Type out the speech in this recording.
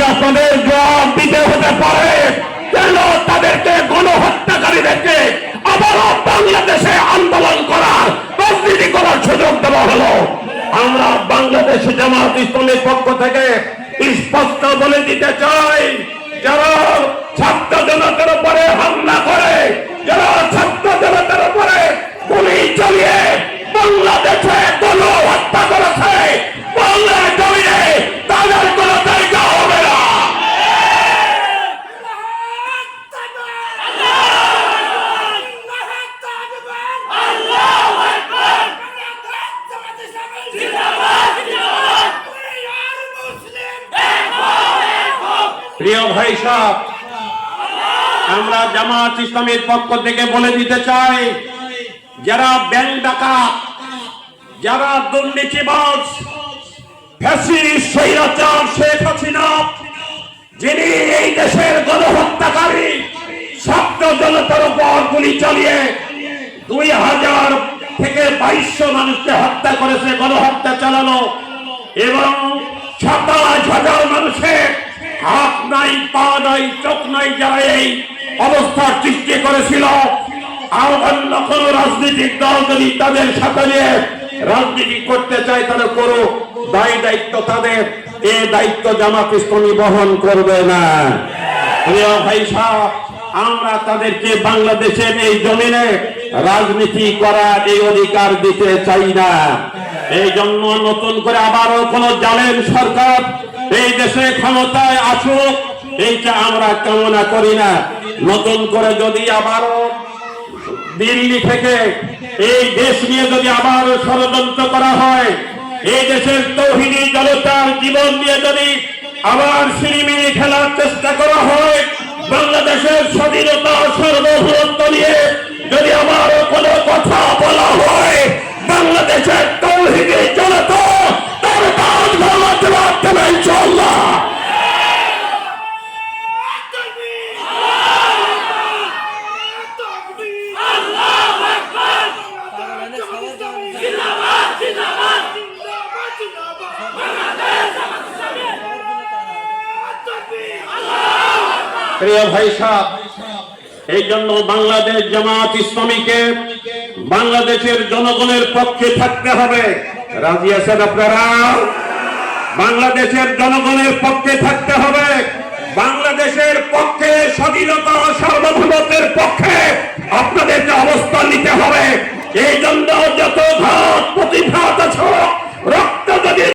আপনাদের জবাব দিতে হতে পারে কেন তাদেরকে গণহত্যাকারীদেরকে আবারও বাংলাদেশে আন্দোলন করার রাজনীতি করার সুযোগ দেওয়া হলো। আমরা বাংলাদেশ জামাত ইসলামীর পক্ষ থেকে স্পষ্ট বলে দিতে চাই, যারা ছাত্র জনতার উপরে হামলা করে, যারা ছাত্র জনতার উপরে গুলি চালিয়ে বাংলাদেশে গণহত্যা করেছে, বাংলা জমিনে তাদের কোন জায়গা হবে না। প্রিয় ভাই সাহেব, আমরা জামাত ইসলামের পক্ষ থেকে বলে দিতে চাই, যারা ব্যাংক ডাকাত, যারা দুর্নীতিবাজ, ফ্যাসিস্ট স্বৈরাচার শেখ হাসিনা, যিনি এই দেশের গণহত্যাকারী, ছাত্র জনতার উপর গুলি চালিয়ে 2000 থেকে 2200 মানুষকে হত্যা করেছে, গণহত্যা চালানো, এবং 27,000 মানুষের হাত নাই, পা নাই, চোখ নাই, যারা এই অবস্থার সৃষ্টি করেছিল। আর অন্য কোন রাজনৈতিক দল যদি তাদের সাথে নিয়ে রাজনীতি করতে চায় তাহলে করুক, দায় দায়িত্ব তাদের, এই দায়িত্ব জামাত ইসলামী বহন করবে না। প্রিয় ভাই সাহেব, আমরা তাদেরকে বাংলাদেশের এই জমিনে রাজনীতি করার এই অধিকার দিতে চাই না। এই জন্য নতুন করে আবারও কোন জালেম সরকার এই দেশে ক্ষমতায় আসুক, এইটা আমরা কামনা করি না। নতুন করে যদি আবারও দিল্লি থেকে এই দেশ নিয়ে যদি আবার ষড়যন্ত্র করা হয়, এই দেশের তৌহিদি জনতার জীবন নিয়ে যদি আবার সিনেমিনি খেলার চেষ্টা করা হয়, বাংলাদেশের স্বাধীনতা সার্বভৌমত্ব নিয়ে যদি আবার কোনো কথা বলা হয়, বাংলাদেশের তৌহিদি জনতা তার বাদ ভাঙাতে পারতে না ইনশাআল্লাহ। প্রিয় ভাই সাহেব, এই জন্য বাংলাদেশ জামাত ইসলামীকে বাংলাদেশের জনগণের পক্ষে থাকতে হবে। রাজি আছেন আপনারা? বাংলাদেশের জনগণের পক্ষে থাকতে হবে, বাংলাদেশের পক্ষে, স্বাধীনতা সার্বভৌমত্বের পক্ষে আপনাদেরকে অবস্থান নিতে হবে। এই জন্য যত ঘাত প্রতিঘাত আছে, রক্ত যদি